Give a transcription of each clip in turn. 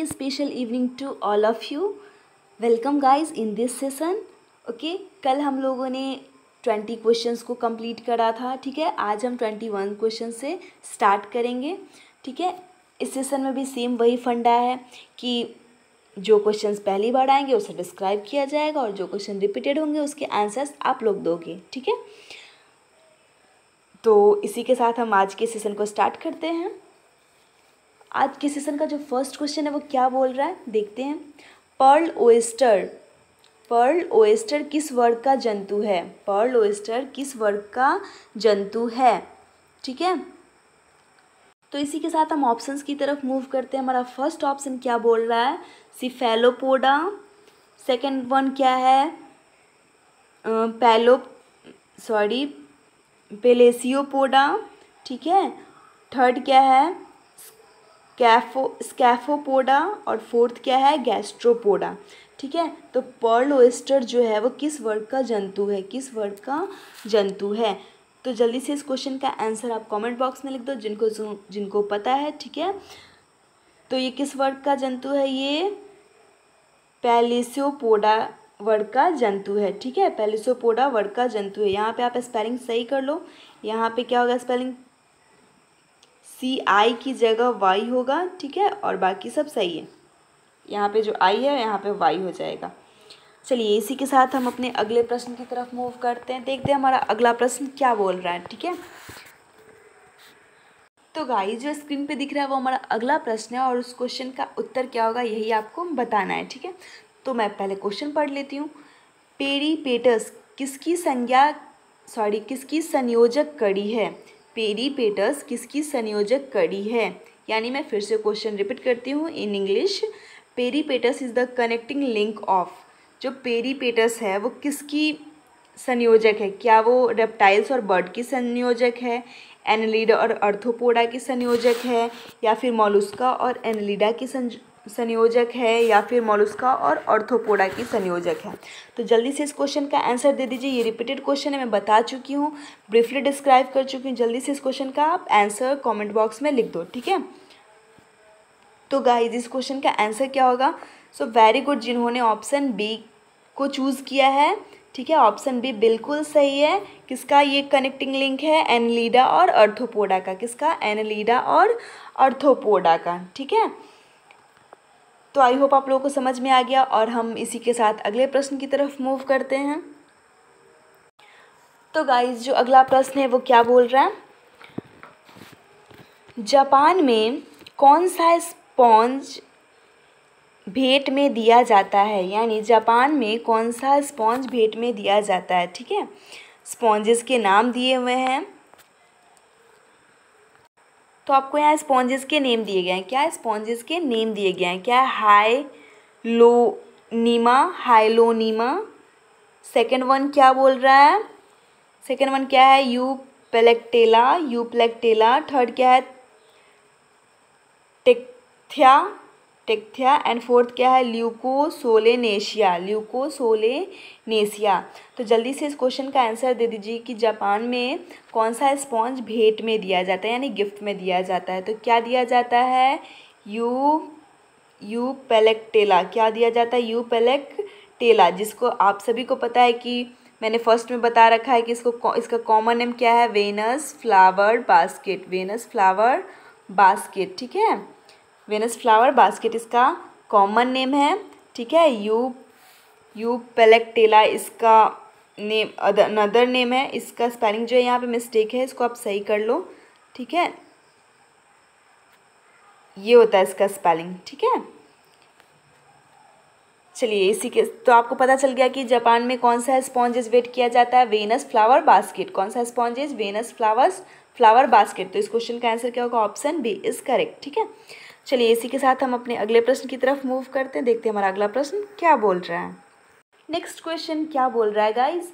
very special evening to all of you. Welcome guys in this session. Okay कल हम लोगों ने 20 questions को कंप्लीट करा था, ठीक है। आज हम 21 क्वेश्चन से स्टार्ट करेंगे, ठीक है। इस सेशन में भी सेम वही फंडा है कि जो क्वेश्चंस पहली बार आएंगे उसे डिस्क्राइब किया जाएगा और जो क्वेश्चन रिपीटेड होंगे उसके आंसर्स आप लोग दोगे, ठीक है। तो इसी के साथ हम आज के सेशन को स्टार्ट करते हैं। आज के सेशन का जो फर्स्ट क्वेश्चन है वो क्या बोल रहा है, देखते हैं। पर्ल ओएस्टर किस वर्ग का जंतु है? पर्ल ओएस्टर किस वर्ग का जंतु है, ठीक है। तो इसी के साथ हम ऑप्शंस की तरफ मूव करते हैं। हमारा फर्स्ट ऑप्शन क्या बोल रहा है? सिफेलोपोडा। सेकंड वन क्या है? पेलेसियोपोडा, ठीक है। थर्ड क्या है? स्कैफोपोडा और फोर्थ क्या है? गैस्ट्रोपोडा, ठीक है। तो पर्ल ओएस्टर जो है वो किस वर्ग का जंतु है? किस वर्ग का जंतु है? तो जल्दी से इस क्वेश्चन का आंसर आप कमेंट बॉक्स में लिख दो, जिनको पता है, ठीक है। तो ये किस वर्ग का जंतु है? ये पैलिसियोपोडा वर्ग का जंतु है, ठीक है। पैलिसियोपोडा वर्ग का जंतु है। यहाँ पे आप स्पेलिंग सही कर लो। यहाँ पे क्या होगा स्पेलिंग? CI की जगह Y होगा, ठीक है, और बाकी सब सही है। यहाँ पे जो I है यहाँ पे Y हो जाएगा। चलिए इसी के साथ हम अपने अगले प्रश्न की तरफ मूव करते हैं। देखते हैं हमारा अगला प्रश्न क्या बोल रहा है, ठीक है। तो गाइस जो स्क्रीन पे दिख रहा है वो हमारा अगला प्रश्न है और उस क्वेश्चन का उत्तर क्या होगा यही आपको बताना है, ठीक है। तो मैं पहले क्वेश्चन पढ़ लेती हूँ। पेरीपेटस किसकी संयोजक कड़ी है? पेरीपेटस किसकी संयोजक कड़ी है? यानी मैं फिर से क्वेश्चन रिपीट करती हूँ in English. Peripatus is the connecting link of. जो पेरीपेटस है वो किसकी संयोजक है? क्या वो रेप्टाइल्स और बर्ड की संयोजक है, एनेलिडा और अर्थोपोडा की संयोजक है, या फिर मॉलुस्का और एनेलिडा की संयोजक है, या फिर मॉलुस्का और अर्थोपोडा की संयोजक है? तो जल्दी से इस क्वेश्चन का आंसर दे दीजिए। ये रिपीटेड क्वेश्चन है, मैं बता चुकी हूँ, ब्रीफली डिस्क्राइब कर चुकी हूँ। जल्दी से इस क्वेश्चन का आप आंसर कमेंट बॉक्स में लिख दो, ठीक है। तो गाइस इस क्वेश्चन का आंसर क्या होगा? सो वेरी गुड, जिन्होंने ऑप्शन बी को चूज़ किया है, ठीक है। ऑप्शन बी बिल्कुल सही है। किसका ये कनेक्टिंग लिंक है? एनेलिडा और अर्थोपोडा का। किसका? एनेलिडा और अर्थोपोडा का, ठीक है। तो आई होप आप लोगों को समझ में आ गया और हम इसी के साथ अगले प्रश्न की तरफ मूव करते हैं। तो गाइस जो अगला प्रश्न है वो क्या बोल रहा है? जापान में कौन सा स्पॉन्ज भेंट में दिया जाता है? यानी जापान में कौन सा स्पॉन्ज भेंट में दिया जाता है, ठीक है। स्पॉन्जेस के नाम दिए हुए हैं, तो आपको यहाँ स्पॉन्जेस के नेम दिए गए हैं। क्या स्पॉन्जेस के नेम दिए गए हैं? क्या? हाइलोनीमा। सेकंड वन क्या बोल रहा है? सेकंड वन क्या है? यूप्लेक्टेला। थर्ड क्या है? टेक्थिया एंड फोर्थ क्या है? ल्यूकोसोलेनेशिया। तो जल्दी से इस क्वेश्चन का आंसर दे दीजिए कि जापान में कौन सा स्पॉन्ज भेंट में दिया जाता है, यानी गिफ्ट में दिया जाता है। तो क्या दिया जाता है? यूपेलेक्टेला। क्या दिया जाता है? यूपेलेक्टेला, जिसको आप सभी को पता है कि मैंने फर्स्ट में बता रखा है कि इसका कॉमन नेम क्या है? वेनस फ्लावर बास्केट, ठीक है। वेनस फ्लावर बास्केट इसका कॉमन नेम है, ठीक है। यूपेलेक्टेला इसका नेम अनदर नेम है। इसका स्पेलिंग जो है यहाँ पे मिस्टेक है, इसको आप सही कर लो, ठीक है। ये होता है इसका स्पेलिंग, ठीक है। चलिए इसी के तो आपको पता चल गया कि जापान में कौन सा स्पॉन्जेस वेट किया जाता है? Venus flower basket. कौन सा स्पॉन्जेस? Venus flower basket. तो इस क्वेश्चन का आंसर क्या होगा? ऑप्शन बी इज करेक्ट, ठीक है। चलिए इसी के साथ हम अपने अगले प्रश्न की तरफ मूव करते हैं। देखते हैं हमारा अगला प्रश्न क्या बोल रहा है। नेक्स्ट क्वेश्चन क्या बोल रहा है गाइज?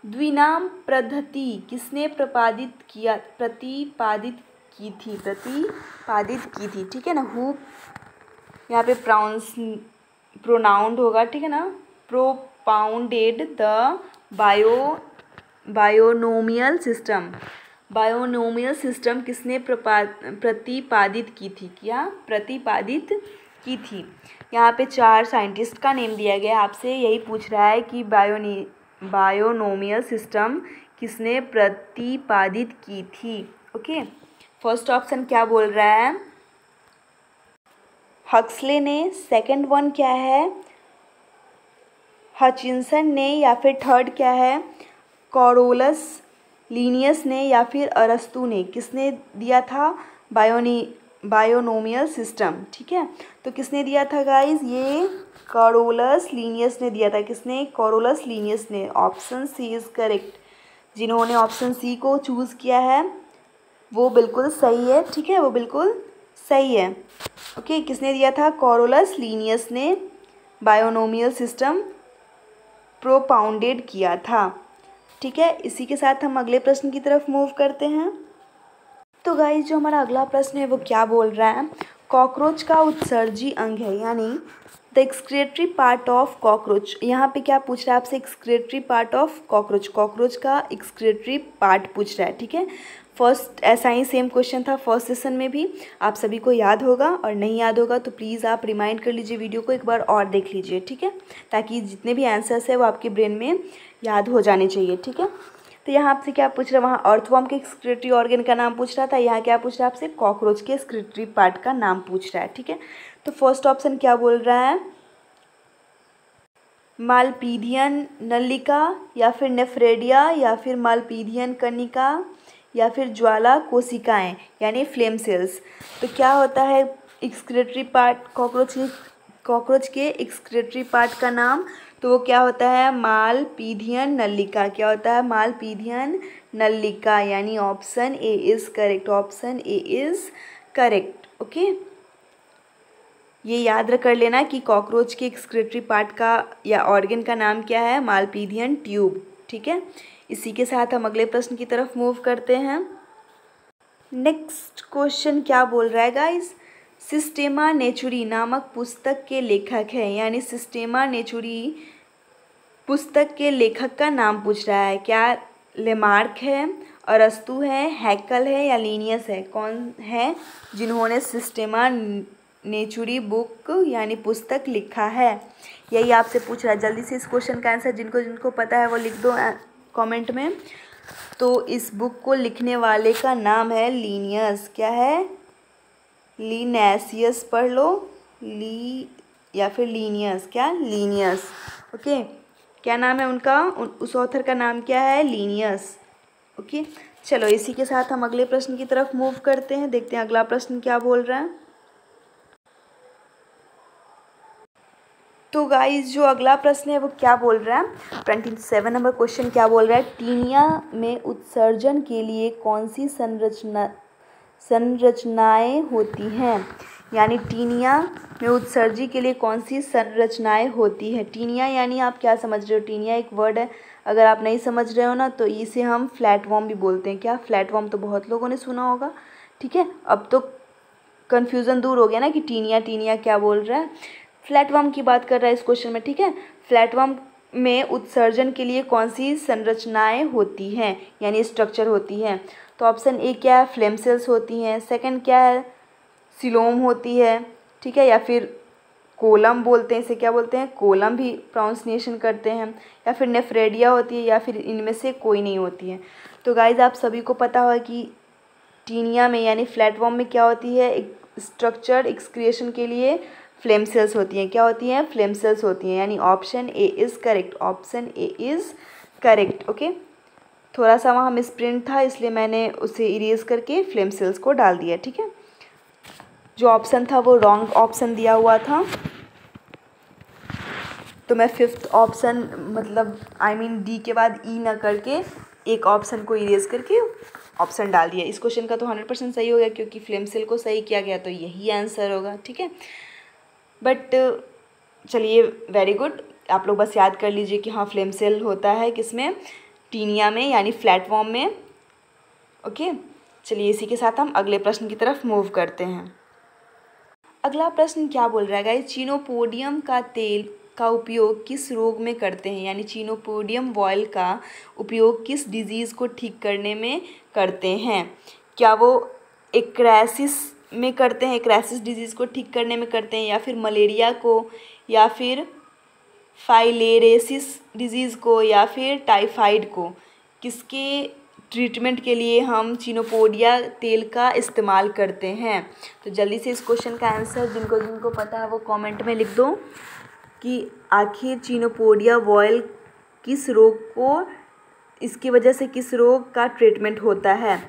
द्विनाम पद्धति किसने प्रतिपादित की थी, ठीक है ना। हु यहाँ पे प्रोनाउंड होगा, ठीक है ना। प्रोपाउंडेड द बायोनोमियल सिस्टम किसने प्रतिपादित की थी? क्या प्रतिपादित की थी। यहाँ पे 4 साइंटिस्ट का नेम दिया गया है। आपसे यही पूछ रहा है कि बायोनोमियल सिस्टम किसने प्रतिपादित की थी। ओके, फर्स्ट ऑप्शन क्या बोल रहा है, हक्सले ने। सेकंड वन क्या है, हचिंसन ने। या फिर थर्ड क्या है, कोरोलस लीनियस ने। या फिर अरस्तु ने। किसने दिया था बायोनोमियल सिस्टम, ठीक है। तो किसने दिया था गाइस, ये कोरोलस लीनियस ने दिया था। किसने, कोरोलस लीनियस ने। Option C is correct. जिन्होंने ऑप्शन सी को चूज़ किया है वो बिल्कुल सही है, ठीक है, वो बिल्कुल सही है। ओके, किसने दिया था, कोरोलस लीनियस ने बायोनोमियल सिस्टम प्रोपाउंडेड किया था, ठीक है। इसी के साथ हम अगले प्रश्न की तरफ मूव करते हैं। तो गाइस जो हमारा अगला प्रश्न है वो क्या बोल रहा है, कॉकरोच का उत्सर्जी अंग है, यानी the excretory part of cockroach. यहाँ पे क्या पूछ रहा है आपसे, excretory part of cockroach, cockroach का एक्सक्रीटरी पार्ट पूछ रहा है, ठीक है। फर्स्ट ऐसा ही सेम क्वेश्चन था फर्स्ट सेशन में भी, आप सभी को याद होगा, और नहीं याद होगा तो प्लीज़ आप रिमाइंड कर लीजिए वीडियो को एक बार और देख लीजिए, ठीक है, ताकि जितने भी आंसर्स है वो आपके ब्रेन में याद हो जाने चाहिए, ठीक है। तो यहाँ आपसे क्या पूछ रहा है, वहाँ अर्थवर्म के एक्सक्रीटरी ऑर्गन का नाम पूछ रहा था, यहाँ क्या पूछ रहा है आपसे, कॉकरोच के एक्सक्रीटरी पार्ट का नाम पूछ रहा है, ठीक है। तो फर्स्ट ऑप्शन क्या बोल रहा है, मालपीडियन नलिका, या फिर नेफ्रेडिया, या फिर मालपीडियन कनिका, या फिर ज्वाला कोशिकाएँ यानी फ्लेम सेल्स। तो क्या होता है एक्सक्रीटरी पार्ट, कॉकरोच के एक्सक्रीटरी पार्ट का नाम, तो वो क्या होता है, मालपीडियन नलिका। क्या होता है, मालपीडियन नलिका, यानी option A is correct, option A is correct. Okay, ये याद रख कर लेना कि कॉकरोच के एक्सक्रीटरी पार्ट का या ऑर्गन का नाम क्या है, मालपीडियन ट्यूब, ठीक है। इसी के साथ हम अगले प्रश्न की तरफ मूव करते हैं। नेक्स्ट क्वेश्चन क्या बोल रहा है गाइस, सिस्टेमा नेचुरी नामक पुस्तक के लेखक है, यानी सिस्टेमा नेचुरी पुस्तक के लेखक का नाम पूछ रहा है। क्या लेमार्क है, अरस्तु है, हैकल है, या लीनियस है। कौन है जिन्होंने सिस्टेमा नेचुरी बुक यानी पुस्तक लिखा है, यही आपसे पूछ रहा है। जल्दी से इस क्वेश्चन का आंसर जिनको जिनको पता है वो लिख दो कमेंट में। तो इस बुक को लिखने वाले का नाम है लीनियस। क्या है, लीनैसियस पढ़ लो, या फिर लीनियस, क्या, लीनियस। ओके, क्या नाम है उनका, उस ऑथर का नाम क्या है, लीनियस। ओके, चलो इसी के साथ हम अगले प्रश्न की तरफ मूव करते हैं, देखते हैं अगला प्रश्न क्या बोल रहा है। तो गाइस जो अगला प्रश्न है वो क्या बोल रहा है, 27 नंबर क्वेश्चन क्या बोल रहा है, टीनिया में उत्सर्जन के लिए कौन सी संरचनाएं होती हैं, यानी टीनिया में उत्सर्जी के लिए कौन सी संरचनाएं होती हैं। टीनिया यानी आप क्या समझ रहे हो, टीनिया एक वर्ड है, अगर आप नहीं समझ रहे हो ना तो इसे हम फ्लैटवर्म भी बोलते हैं। क्या, फ्लैटवर्म तो बहुत लोगों ने सुना होगा, ठीक है। अब तो कन्फ्यूज़न दूर हो गया ना कि टीनिया टीनिया क्या बोल रहा है, फ्लैटवर्म की बात कर रहा है इस क्वेश्चन में, ठीक है। फ्लैटवर्म में उत्सर्जन के लिए कौन सी संरचनाएं होती हैं, यानी स्ट्रक्चर होती है। तो ऑप्शन ए क्या है, फ्लेम सेल्स होती हैं, सेकंड क्या है, सिलोम होती है, ठीक है, या फिर कोलम बोलते हैं, इसे क्या बोलते हैं, कोलम भी प्रोनाउंसिएशन करते हैं, या फिर नेफ्रेडिया होती है, या फिर इनमें से कोई नहीं होती है। तो गाइज आप सभी को पता होगा कि टीनिया में यानी फ्लैटवर्म में क्या होती है, स्ट्रक्चर एक्सक्रिएशन के लिए फ्लेम सेल्स होती हैं। क्या होती हैं, फ्लेम सेल्स होती हैं, यानी option A is correct, option A is correct. Okay, थोड़ा सा वहाँ मिसप्रिंट था इसलिए मैंने उसे इरेज करके फ्लेम सेल्स को डाल दिया, ठीक है। जो ऑप्शन था वो रॉन्ग ऑप्शन दिया हुआ था, तो मैं फिफ्थ ऑप्शन मतलब डी के बाद ई ना करके एक ऑप्शन को इरेज करके ऑप्शन डाल दिया। इस क्वेश्चन का तो 100% सही हो गया क्योंकि फ्लेम सेल को सही किया गया, तो यही आंसर होगा, ठीक है। बट चलिए, वेरी गुड, आप लोग बस याद कर लीजिए कि हाँ फ्लेम सेल होता है किसमें, टीनिया में यानी फ्लैटवर्म में। ओके, चलिए इसी के साथ हम अगले प्रश्न की तरफ मूव करते हैं। अगला प्रश्न क्या बोल रहा है गाइस, चीनोपोडियम का तेल का उपयोग किस रोग में करते हैं, यानी चीनोपोडियम ऑयल का उपयोग किस डिजीज़ को ठीक करने में करते हैं। क्या वो एक्राइसिस में करते हैं, क्राइसिस डिजीज़ को ठीक करने में करते हैं, या फिर मलेरिया को, या फिर फाइलेरियोसिस डिजीज़ को, या फिर टाइफाइड को, किसके ट्रीटमेंट के लिए हम चिनोपोडिया तेल का इस्तेमाल करते हैं? तो जल्दी से इस क्वेश्चन का आंसर जिनको जिनको पता है वो कमेंट में लिख दो कि आखिर चिनोपोडिया वॉयल किस रोग को, इसकी वजह से किस रोग का ट्रीटमेंट होता है।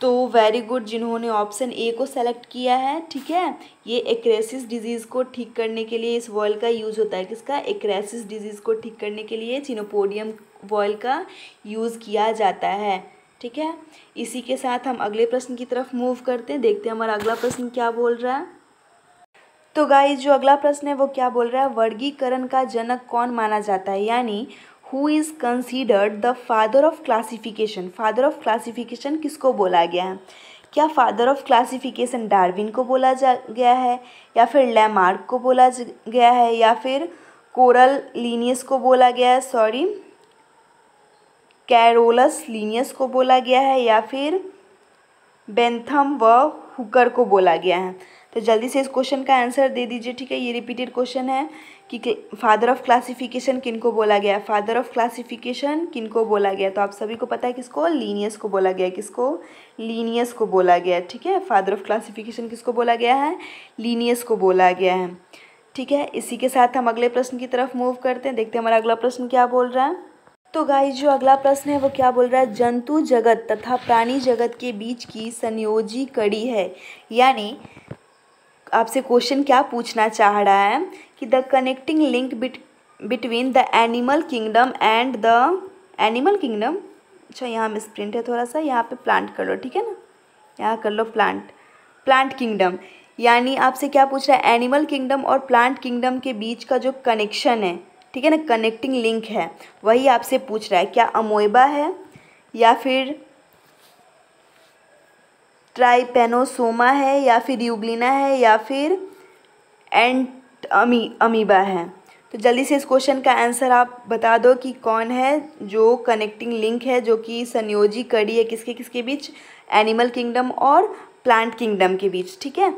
तो वेरी गुड जिन्होंने ऑप्शन ए को सेलेक्ट किया है, ठीक है। ये एक्रेसिस डिजीज़ को ठीक करने के लिए इस वॉयल का यूज़ होता है। किसका? एक्रेसिस डिजीज़ को ठीक करने के लिए चिनोपोडियम वॉयल का यूज़ किया जाता है, ठीक है। इसी के साथ हम अगले प्रश्न की तरफ मूव करते हैं, देखते हैं हमारा अगला प्रश्न क्या बोल रहा है। तो गाइस जो अगला प्रश्न है वो क्या बोल रहा है, वर्गीकरण का जनक कौन माना जाता है, यानी who is considered the father of classification. Father of classification किसको बोला गया है? क्या फादर ऑफ क्लासिफिकेशन डार्विन को बोला गया है, या फिर लैमार्क को बोला गया है, या फिर कोरल लीनियस को बोला गया है, कैरोलस लीनियस को बोला गया है, या फिर बेंथम व हुकर को बोला गया है? तो जल्दी से इस क्वेश्चन का आंसर दे दीजिए, ठीक है। ये रिपीटेड क्वेश्चन है कि फादर ऑफ क्लासिफिकेशन किनको बोला गया है, फादर ऑफ क्लासिफिकेशन किनको बोला गया, तो आप सभी को पता है किसको, लीनियस को बोला गया है। किसको? लीनियस को बोला गया है, ठीक है। फादर ऑफ क्लासिफिकेशन किसको बोला गया है? लीनियस को बोला गया है, ठीक है। इसी के साथ हम अगले प्रश्न की तरफ मूव करते हैं, देखते हैं हमारा अगला प्रश्न क्या बोल रहा है। तो गाइस जो अगला प्रश्न है वो क्या बोल रहा है, जंतु जगत तथा प्राणी जगत के बीच की संयोजी कड़ी है, यानी आपसे क्वेश्चन क्या पूछना चाह रहा है कि the connecting link between the animal kingdom and the animal kingdom. अच्छा यहाँ मिसप्रिंट है थोड़ा सा, यहाँ पे प्लांट कर लो, ठीक है ना, यहाँ कर लो प्लांट किंगडम। यानी आपसे क्या पूछ रहा है, एनिमल किंगडम और प्लांट किंगडम के बीच का जो कनेक्शन है, ठीक है ना, कनेक्टिंग लिंक है, वही आपसे पूछ रहा है। क्या अमोएबा है, या फिर ट्राइपेनोसोमा है, या फिर यूग्लिना है, या फिर अमीबा है? तो जल्दी से इस क्वेश्चन का आंसर आप बता दो कि कौन है जो कनेक्टिंग लिंक है, जो कि संयोजी कड़ी है किसके किसके बीच, एनिमल किंगडम और प्लांट किंगडम के बीच, ठीक है।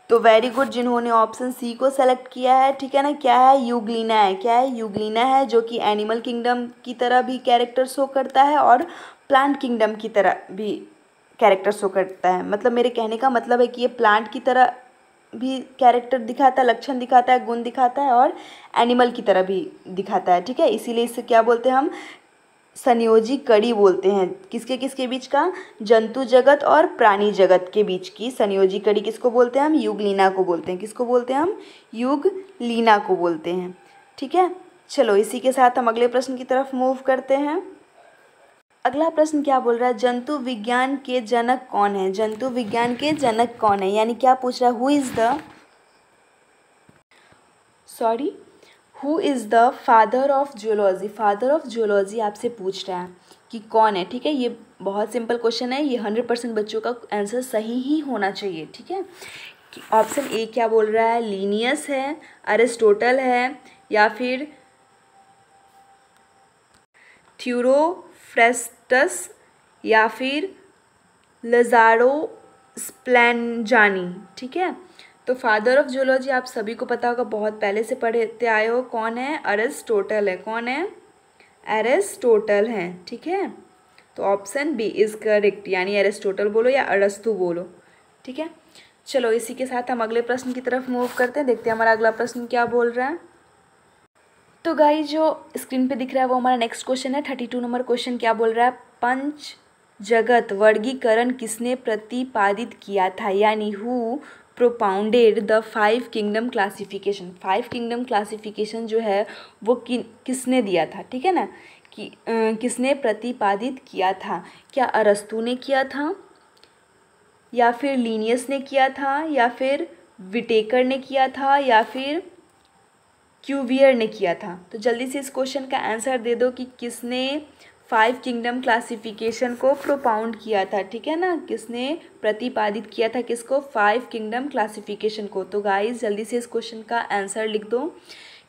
तो वेरी गुड जिन्होंने ऑप्शन सी को सेलेक्ट किया है, ठीक है ना। क्या है? यूग्लिना है। क्या है? यूग्लिना है, जो कि एनिमल किंगडम की तरह भी कैरेक्टर शो करता है और प्लांट किंगडम की तरह भी कैरेक्टर शो करता है। मतलब मेरे कहने का मतलब है कि ये प्लांट की तरह भी कैरेक्टर दिखाता है, लक्षण दिखाता है, गुण दिखाता है, और एनिमल की तरह भी दिखाता है, ठीक है। इसीलिए इसे क्या बोलते हैं हम, संयोजी कड़ी बोलते हैं। किसके किसके बीच का? जंतु जगत और प्राणी जगत के बीच की संयोजी कड़ी किसको बोलते हैं हम? यूग्लिना को बोलते हैं। किसको बोलते हैं हम? यूग्लिना को बोलते हैं, ठीक है। चलो इसी के साथ हम अगले प्रश्न की तरफ मूव करते हैं। अगला प्रश्न क्या बोल रहा है, जंतु विज्ञान के जनक कौन है? जंतु विज्ञान के जनक कौन है, यानी क्या पूछ रहा है, who is the father of geology. Father of geology आपसे पूछ रहा है कि कौन है, ठीक है। ये बहुत सिंपल क्वेश्चन है, ये 100% बच्चों का आंसर सही ही होना चाहिए, ठीक है। ऑप्शन ए क्या बोल रहा है, लीनियस है, अरिस्टोटल है, या फिर थ्यूरोफ्रेस्टस, या फिर लजारो स्प्लैंजानी, ठीक है। तो फादर ऑफ जियोलॉजी आप सभी को पता होगा, बहुत पहले से पढ़ते आए हो, कौन है? अरिस्टोटल है। कौन है? अरिस्टोटल है, ठीक है। तो ऑप्शन बी इज़ करेक्ट, यानी अरिस्टोटल बोलो या अरस्तु बोलो, ठीक है। चलो इसी के साथ हम अगले प्रश्न की तरफ मूव करते हैं, देखते हैं हमारा अगला प्रश्न क्या बोल रहा है। तो गाइस जो स्क्रीन पे दिख रहा है वो हमारा नेक्स्ट क्वेश्चन है। 32 नंबर क्वेश्चन क्या बोल रहा है, पंच जगत वर्गीकरण किसने प्रतिपादित किया था, यानी who propounded the 5 kingdom classification. 5 kingdom classification जो है वो किसने दिया था, ठीक है ना, कि किसने प्रतिपादित किया था? क्या अरस्तु ने किया था, या फिर लीनियस ने किया था, या फिर विटेकर ने किया था, या फिर क्यूवियर ने किया था? तो जल्दी से इस क्वेश्चन का आंसर दे दो कि किसने 5 किंगडम क्लासिफिकेशन को प्रोपाउंड किया था, ठीक है ना, किसने प्रतिपादित किया था किसको? 5 किंगडम क्लासिफिकेशन को। तो गाइस जल्दी से इस क्वेश्चन का आंसर लिख दो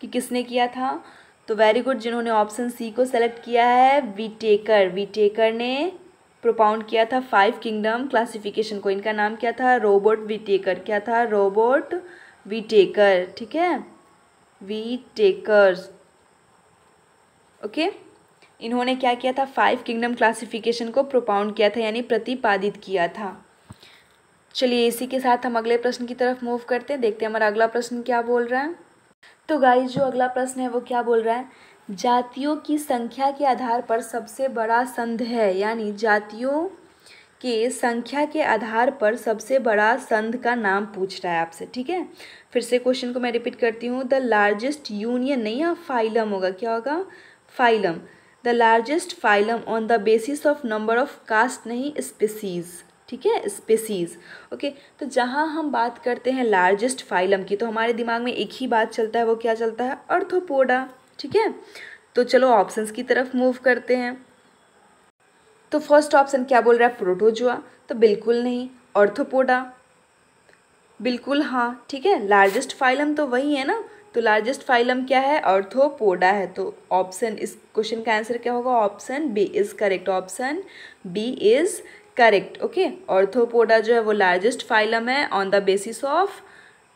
कि किसने किया था। तो वेरी गुड जिन्होंने ऑप्शन सी को सेलेक्ट किया है, विटेकर ने प्रोपाउंड किया था 5 किंगडम क्लासिफिकेशन को। इनका नाम क्या था? Robert Whittaker. क्या था? रॉबर्ट विटेकर, ठीक है, विटेकर्स, ओके। इन्होंने क्या किया था? 5 किंगडम क्लासिफिकेशन को प्रोपाउंड किया था, यानी प्रतिपादित किया था। चलिए इसी के साथ हम अगले प्रश्न की तरफ मूव करते हैं, देखते हैं हमारा अगला प्रश्न क्या बोल रहा है। तो गाइस जो अगला प्रश्न है वो क्या बोल रहा है? जातियों की संख्या के आधार पर सबसे बड़ा संघ है, यानी जातियों के संख्या के आधार पर सबसे बड़ा संघ का नाम पूछ रहा है आपसे, ठीक है। फिर से क्वेश्चन को मैं रिपीट करती हूँ। द लार्जेस्ट यूनियन, नहीं यहाँ फाइलम होगा, क्या होगा? Phylum. The largest phylum on the basis of number of caste, नहीं स्पीसीज, ठीक है, स्पीसीज, ओके। तो जहाँ हम बात करते हैं लार्जेस्ट फाइलम की, तो हमारे दिमाग में एक ही बात चलता है, वो क्या चलता है? आर्थ्रोपोडा, ठीक है। तो चलो ऑप्शंस की तरफ मूव करते हैं। तो फर्स्ट ऑप्शन क्या बोल रहा है? प्रोटोजोआ, तो बिल्कुल नहीं। आर्थ्रोपोडा, बिल्कुल हाँ, ठीक है। लार्जेस्ट फाइलम तो वही है ना, तो लार्जेस्ट फाइलम क्या है? आर्थ्रोपोडा है। तो ऑप्शन, इस क्वेश्चन का आंसर क्या होगा? Option B is correct, option B is correct, okay. Arthropoda जो है वो लार्जेस्ट फाइलम है on the basis of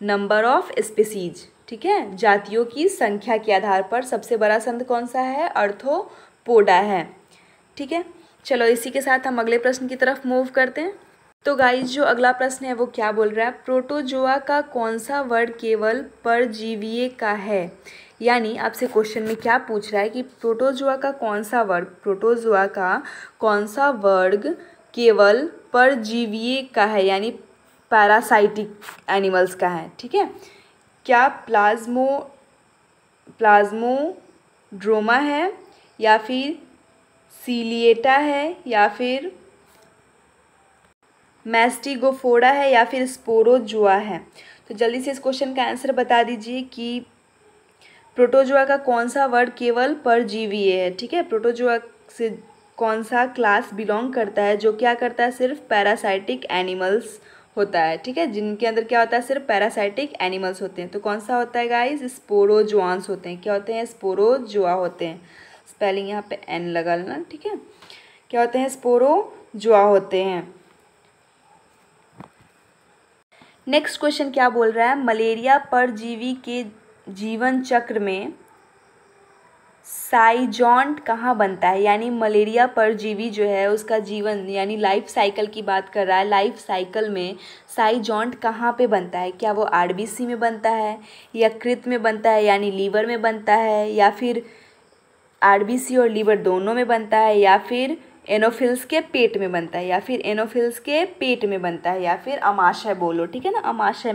number of species, ठीक है। जातियों की संख्या के आधार पर सबसे बड़ा संघ कौन सा है? आर्थ्रोपोडा है, ठीक है। चलो इसी के साथ हम अगले प्रश्न की तरफ मूव करते हैं। तो गाइस जो अगला प्रश्न है वो क्या बोल रहा है? प्रोटोजोआ का कौन सा वर्ग केवल परजीवीय का है, यानी आपसे क्वेश्चन में क्या पूछ रहा है कि प्रोटोजोआ का कौन सा वर्ग, प्रोटोजोआ का कौन सा वर्ग केवल परजीवीय का है, यानी पैरासाइटिक एनिमल्स का है, ठीक है। क्या प्लाज्मोड्रोमा है, या फिर सीलिएटा है, या फिर मैस्टिगोफोरा है, या फिर स्पोरोजोआ है? तो जल्दी से इस क्वेश्चन का आंसर बता दीजिए कि प्रोटोजोआ का कौन सा वर्ग केवल परजीवीय है, ठीक है। प्रोटोजोआ से कौन सा क्लास बिलोंग करता है जो क्या करता है? सिर्फ पैरासाइटिक एनिमल्स होता है, ठीक है, जिनके अंदर क्या होता है? सिर्फ पैरासाइटिक एनिमल्स होते हैं। तो कौन सा होता है गाइस? स्पोरोजोआंस होते हैं। क्या होते हैं? स्पोरोजोआ होते हैं। स्पेलिंग यहाँ पे एन लगा लेना, ठीक है। क्या होते हैं? स्पोरोजोआ होते हैं। नेक्स्ट क्वेश्चन क्या बोल रहा है? मलेरिया परजीवी के जीवन चक्र में साइजॉन्ट कहाँ बनता है, यानी मलेरिया परजीवी जो है उसका जीवन यानी लाइफ साइकिल की बात कर रहा है। लाइफ साइकिल में साइजॉन्ट कहाँ पे बनता है? क्या वो आरबीसी में बनता है, यकृत में बनता है यानी लीवर में बनता है, या फिर आरबीसी और लीवर दोनों में बनता है, या फिर एनोफिल्स के पेट में बनता है, या फिर एनोफिल्स के पेट में बनता है, या फिर अमाशय बोलो, ठीक है ना, अमाशय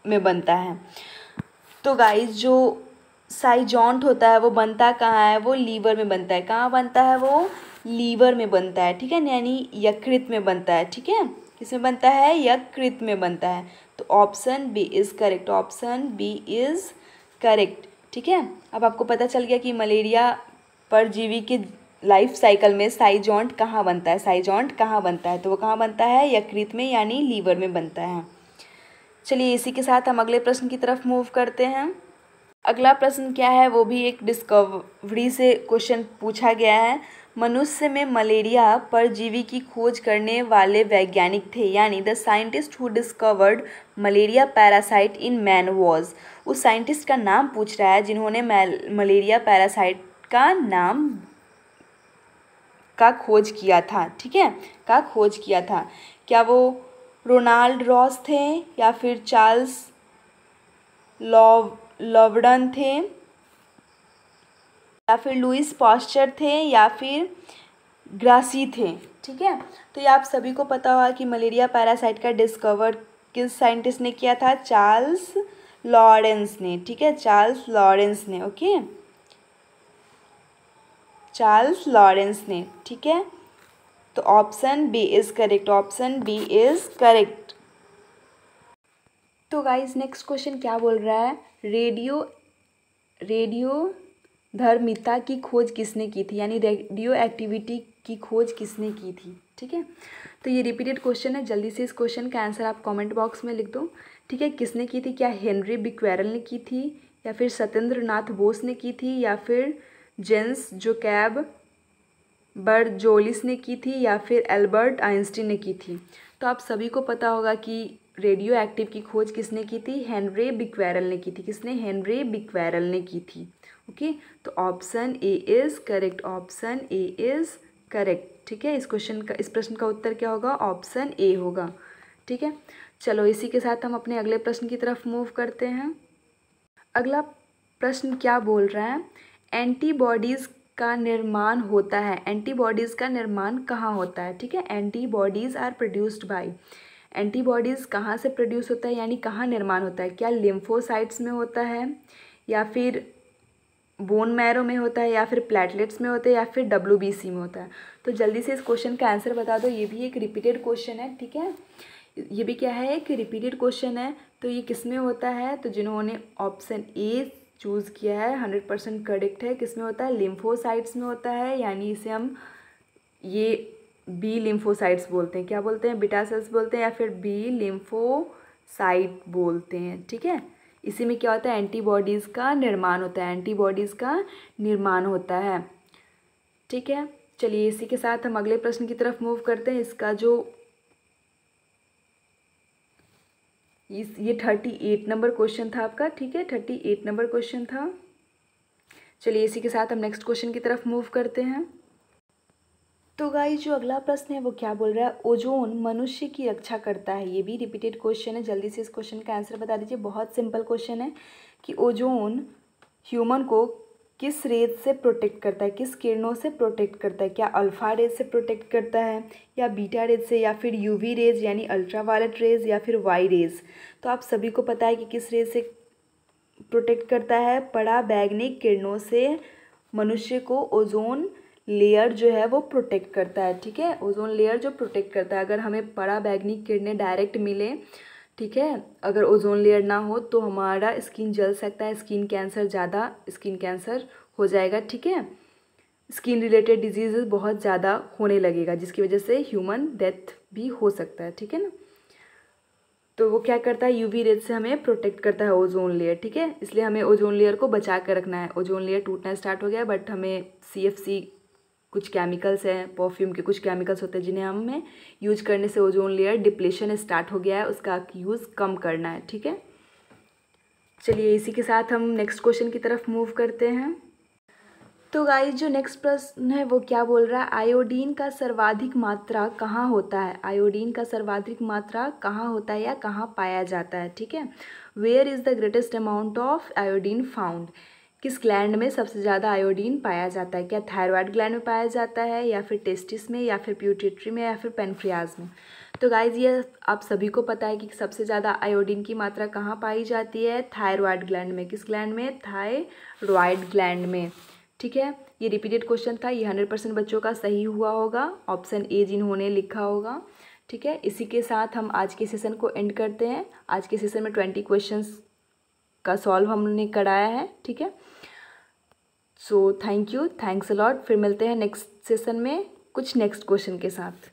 में बनता है। तो गाइस जो साइजॉन्ट होता है वो बनता कहाँ है? वो लीवर में बनता है। कहाँ बनता है? वो लीवर में बनता है, ठीक है, यानी यकृत में बनता है, ठीक है। किसमें बनता है? यकृत में बनता है। तो option B is correct, option B is correct, ठीक है। अब आपको पता चल गया कि मलेरिया परजीवी के लाइफ साइकिल में साइजॉन्ट कहाँ बनता है, साइजॉन्ट कहाँ बनता है? तो वो कहाँ बनता है? यकृत में यानी लीवर में बनता है। चलिए इसी के साथ हम अगले प्रश्न की तरफ मूव करते हैं। अगला प्रश्न क्या है? वो भी एक डिस्कवरी से क्वेश्चन पूछा गया है। मनुष्य में मलेरिया परजीवी की खोज करने वाले वैज्ञानिक थे, यानी the scientist who discovered malaria parasite in man was. उस साइंटिस्ट का नाम पूछ रहा है जिन्होंने मलेरिया पैरासाइट का नाम का खोज किया था, ठीक है, का खोज किया था। क्या वो रोनाल्ड रॉस थे, या फिर चार्ल्स लॉवडन थे, या फिर लुइस पास्चर थे, या फिर ग्रासी थे, ठीक है। तो ये आप सभी को पता होगा कि मलेरिया पैरासाइट का डिस्कवर किस साइंटिस्ट ने किया था? चार्ल्स लॉरेंस ने, ठीक है, चार्ल्स लॉरेंस ने, ओके, चार्ल्स लॉरेंस ने, ठीक है। तो option B is correct, option B is correct. तो गाइस नेक्स्ट क्वेश्चन क्या बोल रहा है? रेडियोधर्मिता की खोज किसने की थी, यानी रेडियो एक्टिविटी की खोज किसने की थी, ठीक है। तो ये रिपीटेड क्वेश्चन है, जल्दी से इस क्वेश्चन का आंसर आप कमेंट बॉक्स में लिख दो, ठीक है। किसने की थी? क्या हेनरी बिक्वेरल ने की थी, या फिर सत्येंद्र नाथ बोस ने की थी, या फिर जेम्स जोकैब बर्जोलिस ने की थी या फिर एल्बर्ट आइंस्टीन ने की थी? तो आप सभी को पता होगा कि रेडियो एक्टिव की खोज किसने की थी? हेनरी बिक्वेरल ने की थी। किसने? हेनरी बिक्वेरल ने की थी। ओके, तो option A is correct, option A is correct. ठीक है, इस प्रश्न का उत्तर क्या होगा? ऑप्शन ए होगा। ठीक है, चलो इसी के साथ हम अपने अगले प्रश्न की तरफ मूव करते हैं। अगला प्रश्न क्या बोल रहा है? एंटीबॉडीज़ का निर्माण होता है। एंटीबॉडीज़ का निर्माण कहाँ होता है? ठीक है, antibodies are produced by. Antibodies कहाँ से प्रोड्यूस होता है, यानी कहाँ निर्माण होता है? क्या लिम्फोसाइट्स में होता है, या फिर बोन मैरो में होता है, या फिर प्लेटलेट्स में होता है, या फिर WBC में होता है? तो जल्दी से इस क्वेश्चन का आंसर बता दो। ये भी एक रिपीटेड क्वेश्चन है। ठीक है, ये भी क्या है? एक रिपीटेड क्वेश्चन है। तो ये किस में होता है? तो जिन्होंने ऑप्शन ए चूज़ किया है 100% करेक्ट है। किस में होता है? लिम्फोसाइट्स में होता है, यानी इसे हम ये बी लिम्फोसाइट्स बोलते हैं। क्या बोलते हैं? बीटा सेल्स बोलते हैं, या फिर बी लिम्फोसाइट बोलते हैं। ठीक है, इसी में क्या होता है? एंटीबॉडीज़ का निर्माण होता है। एंटीबॉडीज़ का निर्माण होता है। ठीक है, चलिए इसी के साथ हम अगले प्रश्न की तरफ मूव करते हैं। इसका जो ये 38 नंबर क्वेश्चन था आपका। ठीक है, 38 नंबर क्वेश्चन था। चलिए इसी के साथ हम नेक्स्ट क्वेश्चन की तरफ मूव करते हैं। तो गाइस, जो अगला प्रश्न है वो क्या बोल रहा है? ओजोन मनुष्य की रक्षा करता है। ये भी रिपीटेड क्वेश्चन है। जल्दी से इस क्वेश्चन का आंसर बता दीजिए। बहुत सिंपल क्वेश्चन है कि ओजोन ह्यूमन को किस रेज से प्रोटेक्ट करता है, किस किरणों से प्रोटेक्ट करता है? क्या अल्फ़ा रेज से प्रोटेक्ट करता है, या बीटा रेज से, या फिर यूवी रेज यानी अल्ट्रावायलेट रेज, या फिर वाई रेज? तो आप सभी को पता है कि किस रेज से प्रोटेक्ट करता है? पराबैंगनी किरणों से मनुष्य को ओजोन लेयर जो है वो प्रोटेक्ट करता है। ठीक है, ओजोन लेयर जो प्रोटेक्ट करता है। अगर हमें पराबैंगनी किरणें डायरेक्ट मिले, ठीक है, अगर ओजोन लेयर ना हो तो हमारा स्किन जल सकता है, स्किन कैंसर हो जाएगा। ठीक है, स्किन रिलेटेड डिजीज़ बहुत ज़्यादा होने लगेगा, जिसकी वजह से ह्यूमन डेथ भी हो सकता है। ठीक है ना, तो वो क्या करता है? यूवी रेज से हमें प्रोटेक्ट करता है ओजोन लेयर। ठीक है, इसलिए हमें ओजोन लेयर को बचा कर रखना है। ओजोन लेयर टूटना स्टार्ट हो गया, बट हमें CFC कुछ केमिकल्स हैं, परफ्यूम के कुछ केमिकल्स होते हैं जिन्हें हमें यूज करने से ओजोन लेयर डिप्लेशन स्टार्ट हो गया है, उसका यूज़ कम करना है। ठीक है, चलिए इसी के साथ हम नेक्स्ट क्वेश्चन की तरफ मूव करते हैं। तो गाइस, जो नेक्स्ट प्रश्न है वो क्या बोल रहा है? आयोडीन का सर्वाधिक मात्रा कहाँ होता है? आयोडीन का सर्वाधिक मात्रा कहाँ होता है या कहाँ पाया जाता है? ठीक है, where is the greatest amount of iodine found? किस ग्लैंड में सबसे ज़्यादा आयोडीन पाया जाता है? क्या थायराइड ग्लैंड में पाया जाता है, या फिर टेस्टिस में, या फिर प्यूटेट्री में, या फिर पेनक्रियाज में? तो गाइज, ये आप सभी को पता है कि सबसे ज़्यादा आयोडीन की मात्रा कहाँ पाई जाती है? थायराइड ग्लैंड में। किस ग्लैंड में? थायराइड ग्लैंड में। ठीक है, ये रिपीटेड क्वेश्चन था। ये 100% बच्चों का सही हुआ होगा, ऑप्शन ए जिन्होंने लिखा होगा। ठीक है, इसी के साथ हम आज के सेशन को एंड करते हैं। आज के सेशन में 20 क्वेश्चंस का सॉल्व हमने कराया है। ठीक है, सो थैंक्स अ लॉट। फिर मिलते हैं नेक्स्ट सेशन में कुछ नेक्स्ट क्वेश्चन के साथ।